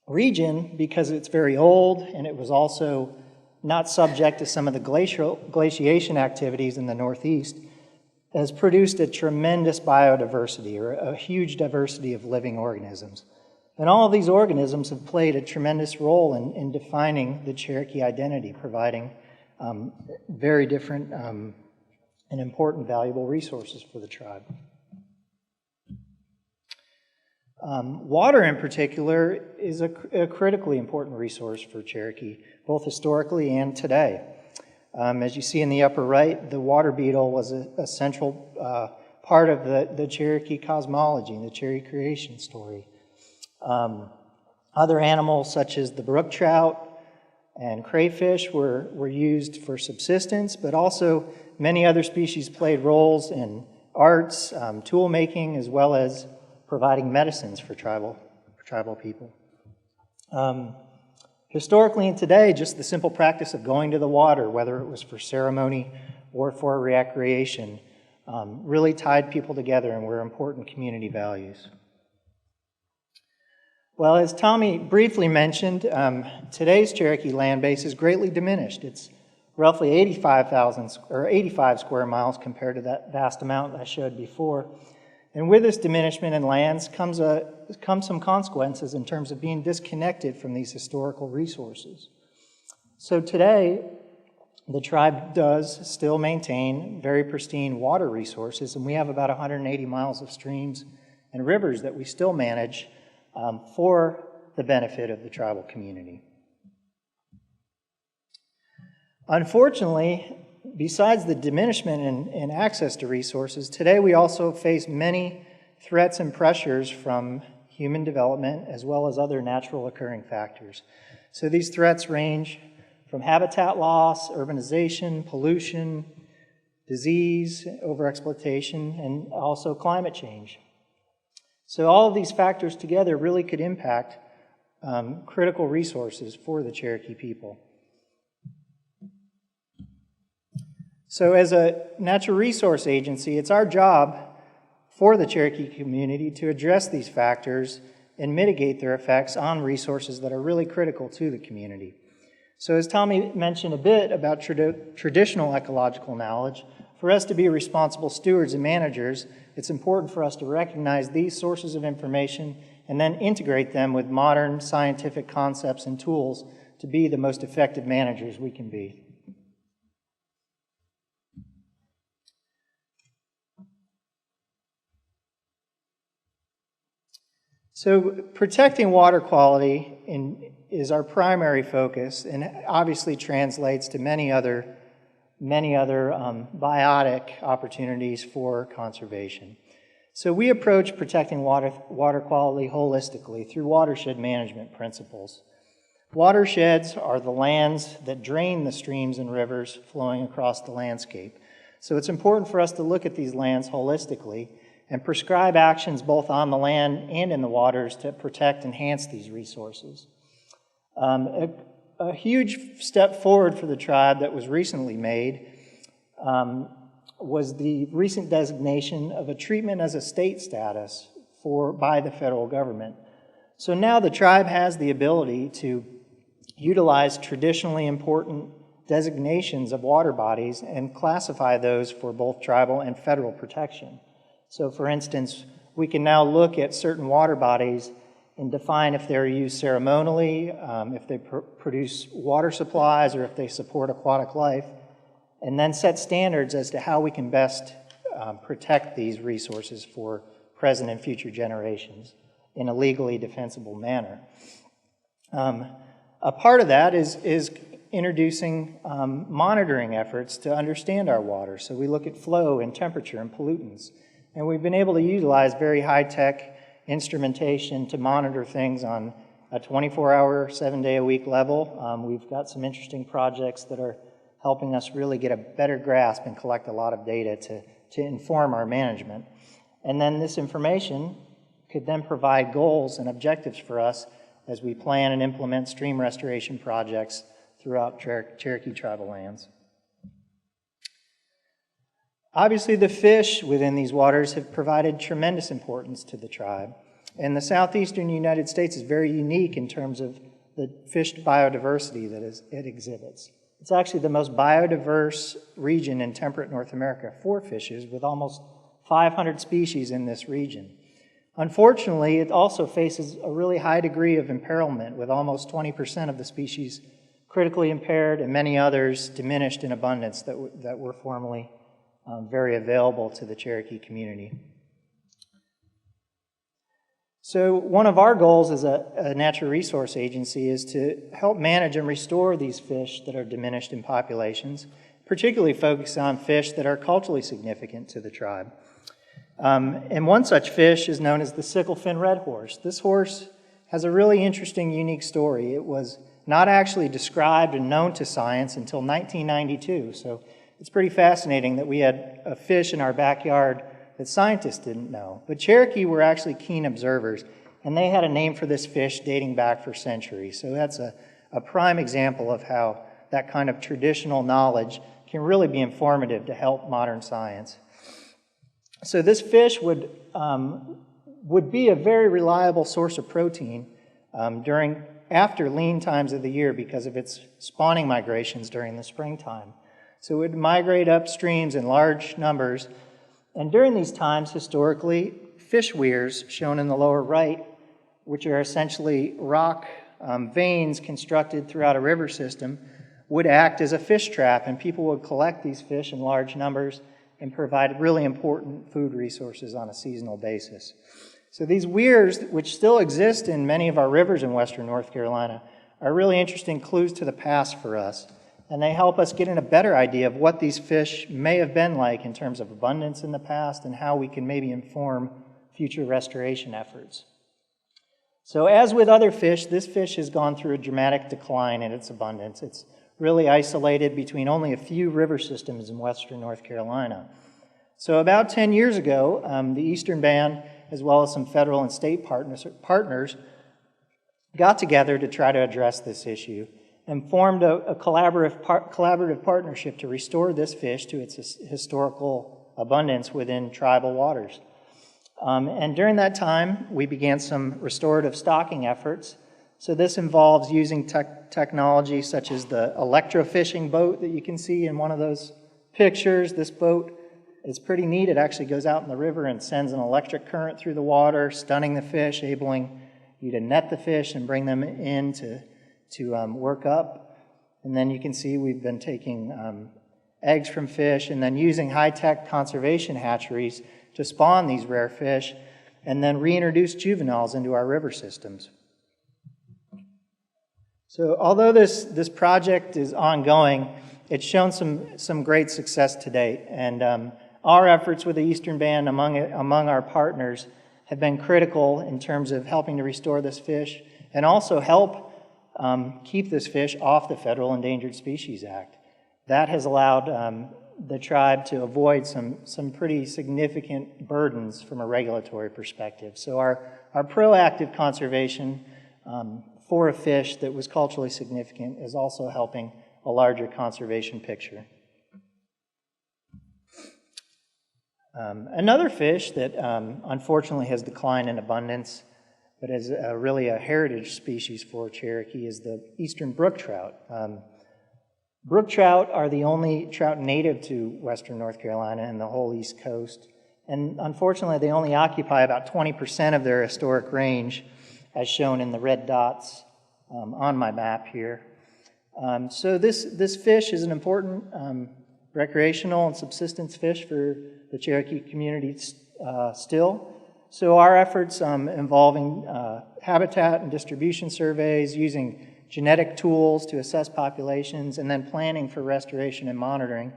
region, because it's very old and it was also not subject to some of the glaciation activities in the Northeast, has produced a tremendous biodiversity, or a huge diversity of living organisms. And all of these organisms have played a tremendous role in defining the Cherokee identity, providing very different and important valuable resources for the tribe. Water in particular is a critically important resource for Cherokee, both historically and today. As you see in the upper right, the water beetle was a central part of the Cherokee cosmology, the Cherokee creation story. Other animals such as the brook trout and crayfish were used for subsistence, but also many other species played roles in arts, tool making, as well as providing medicines for tribal people. Historically and today, just the simple practice of going to the water, whether it was for ceremony or for recreation, really tied people together and were important community values. Well, as Tommy briefly mentioned, today's Cherokee land base is greatly diminished. It's roughly 85 square miles compared to that vast amount I showed before. And with this diminishment in lands comes some consequences in terms of being disconnected from these historical resources. So today, the tribe does still maintain very pristine water resources, and we have about 180 miles of streams and rivers that we still manage for the benefit of the tribal community. Unfortunately, besides the diminishment in access to resources, today we also face many threats and pressures from human development as well as other natural occurring factors. So these threats range from habitat loss, urbanization, pollution, disease, overexploitation, and also climate change. So all of these factors together really could impact critical resources for the Cherokee people. So as a natural resource agency, it's our job for the Cherokee community to address these factors and mitigate their effects on resources that are really critical to the community. So as Tommy mentioned a bit about traditional ecological knowledge, for us to be responsible stewards and managers, it's important for us to recognize these sources of information and then integrate them with modern scientific concepts and tools to be the most effective managers we can be. So protecting water quality is our primary focus, and obviously translates to many other biotic opportunities for conservation. So we approach protecting water quality holistically through watershed management principles. Watersheds are the lands that drain the streams and rivers flowing across the landscape. So it's important for us to look at these lands holistically and prescribe actions both on the land and in the waters to protect and enhance these resources. A huge step forward for the tribe that was recently made was the recent designation of a treatment as a state status by the federal government. So now the tribe has the ability to utilize traditionally important designations of water bodies and classify those for both tribal and federal protection. So for instance, we can now look at certain water bodies and define if they're used ceremonially, if they produce water supplies, or if they support aquatic life, and then set standards as to how we can best protect these resources for present and future generations in a legally defensible manner. A part of that is introducing monitoring efforts to understand our water. So we look at flow and temperature and pollutants. And we've been able to utilize very high-tech instrumentation to monitor things on a 24-hour, 7-day-a-week level. We've got some interesting projects that are helping us really get a better grasp and collect a lot of data to inform our management. And then this information could then provide goals and objectives for us as we plan and implement stream restoration projects throughout Cherokee tribal lands. Obviously, the fish within these waters have provided tremendous importance to the tribe. And the southeastern United States is very unique in terms of the fish biodiversity that it exhibits. It's actually the most biodiverse region in temperate North America for fishes, with almost 500 species in this region. Unfortunately, it also faces a really high degree of imperilment, with almost 20% of the species critically impaired and many others diminished in abundance that were formerly very available to the Cherokee community. So one of our goals as a natural resource agency is to help manage and restore these fish that are diminished in populations, particularly focus on fish that are culturally significant to the tribe. And one such fish is known as the Sicklefin Redhorse. This horse has a really interesting, unique story. It was not actually described and known to science until 1992. So it's pretty fascinating that we had a fish in our backyard that scientists didn't know. But Cherokee were actually keen observers, and they had a name for this fish dating back for centuries. So that's a prime example of how that kind of traditional knowledge can really be informative to help modern science. So this fish would be a very reliable source of protein after lean times of the year because of its spawning migrations during the springtime. So it would migrate up streams in large numbers. And during these times, historically, fish weirs, shown in the lower right, which are essentially rock veins constructed throughout a river system, would act as a fish trap, and people would collect these fish in large numbers and provide really important food resources on a seasonal basis. So these weirs, which still exist in many of our rivers in western North Carolina, are really interesting clues to the past for us. And they help us get in a better idea of what these fish may have been like in terms of abundance in the past and how we can maybe inform future restoration efforts. So as with other fish, this fish has gone through a dramatic decline in its abundance. It's really isolated between only a few river systems in western North Carolina. So about 10 years ago, the Eastern Band, as well as some federal and state partners, got together to try to address this issue and formed a collaborative partnership to restore this fish to its historical abundance within tribal waters. And during that time, we began some restorative stocking efforts. So this involves using technology such as the electrofishing boat that you can see in one of those pictures. This boat is pretty neat. It actually goes out in the river and sends an electric current through the water, stunning the fish, enabling you to net the fish and bring them in to work up. And then you can see we've been taking eggs from fish and then using high-tech conservation hatcheries to spawn these rare fish and then reintroduce juveniles into our river systems. So although this project is ongoing, it's shown some great success to date. And our efforts with the Eastern Band among our partners have been critical in terms of helping to restore this fish and also help keep this fish off the Federal Endangered Species Act. That has allowed the tribe to avoid some pretty significant burdens from a regulatory perspective. So our proactive conservation for a fish that was culturally significant is also helping a larger conservation picture. Another fish that unfortunately has declined in abundance, but is really a heritage species for Cherokee, is the eastern brook trout. Brook trout are the only trout native to western North Carolina and the whole East Coast. And unfortunately, they only occupy about 20% of their historic range. as shown in the red dots on my map here. So this fish is an important recreational and subsistence fish for the Cherokee community still. So our efforts involving habitat and distribution surveys, using genetic tools to assess populations, and then planning for restoration and monitoring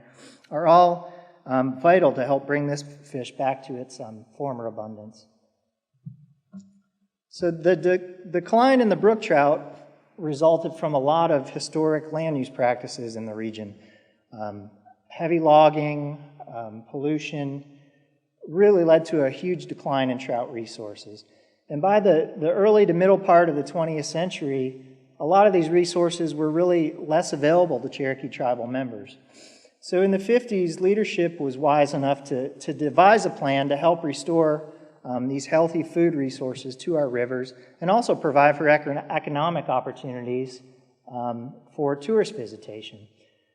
are all vital to help bring this fish back to its former abundance. So the decline in the brook trout resulted from a lot of historic land use practices in the region. Heavy logging, pollution, really led to a huge decline in trout resources. And by the early to middle part of the 20th century, a lot of these resources were really less available to Cherokee tribal members. So in the 50s, leadership was wise enough to devise a plan to help restore these healthy food resources to our rivers and also provide for economic opportunities for tourist visitation.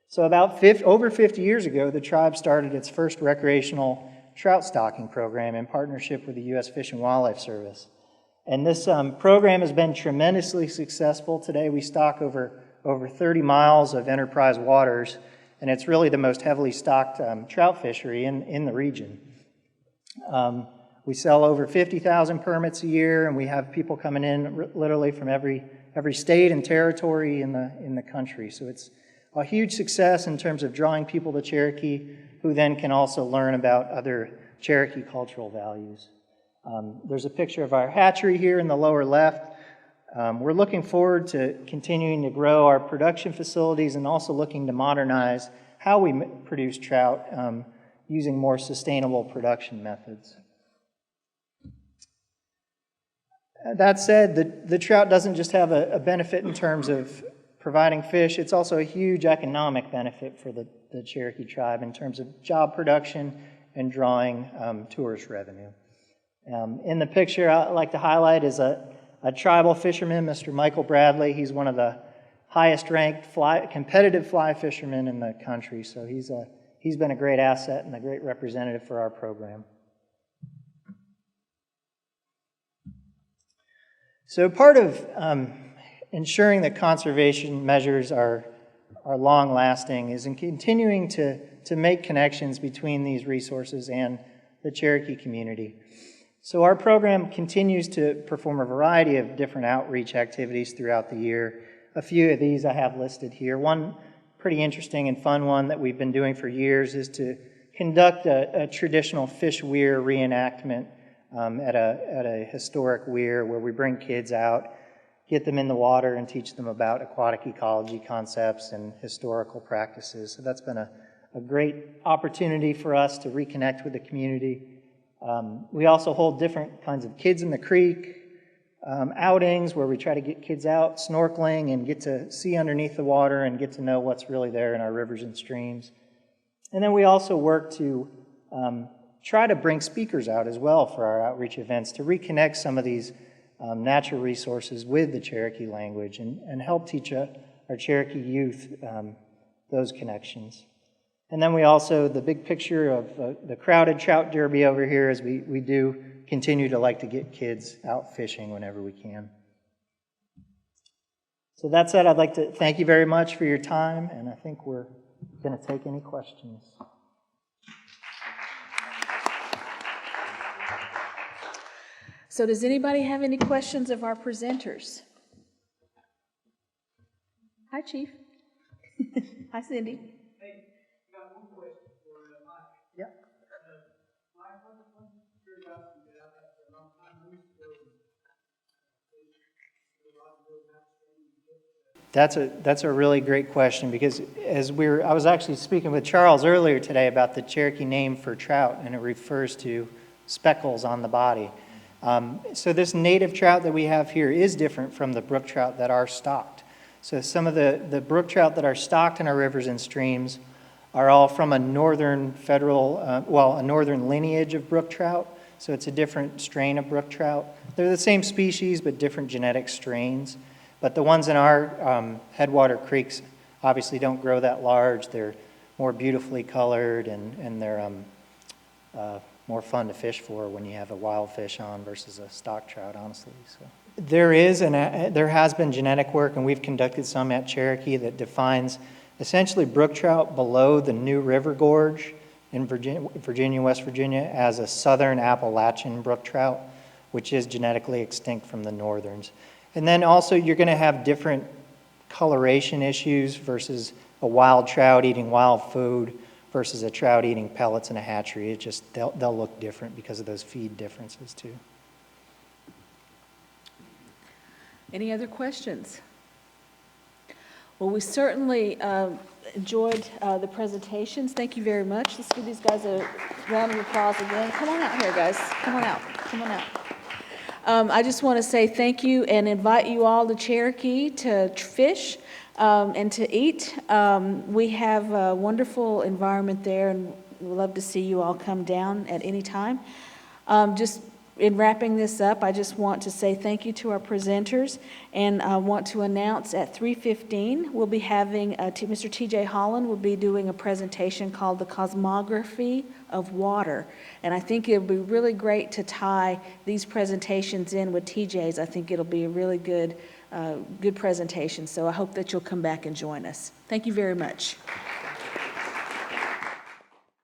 So about over 50 years ago, the tribe started its first recreational trout stocking program in partnership with the U.S. Fish and Wildlife Service. And this program has been tremendously successful. Today we stock over 30 miles of enterprise waters, and it's really the most heavily stocked trout fishery in the region. We sell over 50,000 permits a year, and we have people coming in literally from every state and territory in the country. So it's a huge success in terms of drawing people to Cherokee, who then can also learn about other Cherokee cultural values. There's a picture of our hatchery here in the lower left. We're looking forward to continuing to grow our production facilities and also looking to modernize how we produce trout using more sustainable production methods. That said, the trout doesn't just have a benefit in terms of providing fish, it's also a huge economic benefit for the Cherokee tribe in terms of job production and drawing tourist revenue. In the picture I'd like to highlight is a tribal fisherman, Mr. Michael Bradley. He's one of the highest ranked competitive fly fishermen in the country, so he's been a great asset and a great representative for our program. So part of ensuring that conservation measures are long-lasting is in continuing to make connections between these resources and the Cherokee community. So our program continues to perform a variety of different outreach activities throughout the year. A few of these I have listed here. One pretty interesting and fun one that we've been doing for years is to conduct a traditional fish weir reenactment at a historic weir where we bring kids out, get them in the water, and teach them about aquatic ecology concepts and historical practices. So that's been a great opportunity for us to reconnect with the community. We also hold different kinds of Kids in the Creek outings where we try to get kids out snorkeling and get to see underneath the water and get to know what's really there in our rivers and streams. And then we also work to try to bring speakers out as well for our outreach events to reconnect some of these natural resources with the Cherokee language and help teach our Cherokee youth those connections. And then we also, the big picture of the crowded trout derby over here is we do continue to like to get kids out fishing whenever we can. So that said, I'd like to thank you very much for your time, and I think we're going to take any questions. So does anybody have any questions of our presenters? Hi, Chief. Hi, Cindy. Hey, got one question for Mike. Yeah. Mike, one curiosity that I've had for a long time. I used to go That's a really great question, because I was actually speaking with Charles earlier today about the Cherokee name for trout, and it refers to speckles on the body. So this native trout that we have here is different from the brook trout that are stocked. So some of the brook trout that are stocked in our rivers and streams are all from a northern a northern lineage of brook trout. So it's a different strain of brook trout. They're the same species, but different genetic strains. But the ones in our headwater creeks obviously don't grow that large. They're more beautifully colored, and they're more fun to fish for when you have a wild fish on versus a stock trout, honestly. So. There has been genetic work, and we've conducted some at Cherokee that defines essentially brook trout below the New River Gorge in Virginia, West Virginia, as a southern Appalachian brook trout, which is genetically extinct from the northerns. And then also you're going to have different coloration issues versus a wild trout eating wild food versus a trout eating pellets in a hatchery. It just, they'll look different because of those feed differences too. Any other questions? Well, we certainly enjoyed the presentations. Thank you very much. Let's give these guys a round of applause again. Come on out here, guys. Come on out. Come on out. I just want to say thank you and invite you all to Cherokee to fish and to eat. We have a wonderful environment there, and we'd love to see you all come down at any time. Just in wrapping this up, I just want to say thank you to our presenters, and I want to announce at 3:15 we'll be having Mr. T.J. Holland will be doing a presentation called The Cosmography of Water, and I think it'll be really great to tie these presentations in with TJ's. I think it'll be a really good presentation, so I hope that you'll come back and join us. Thank you very much.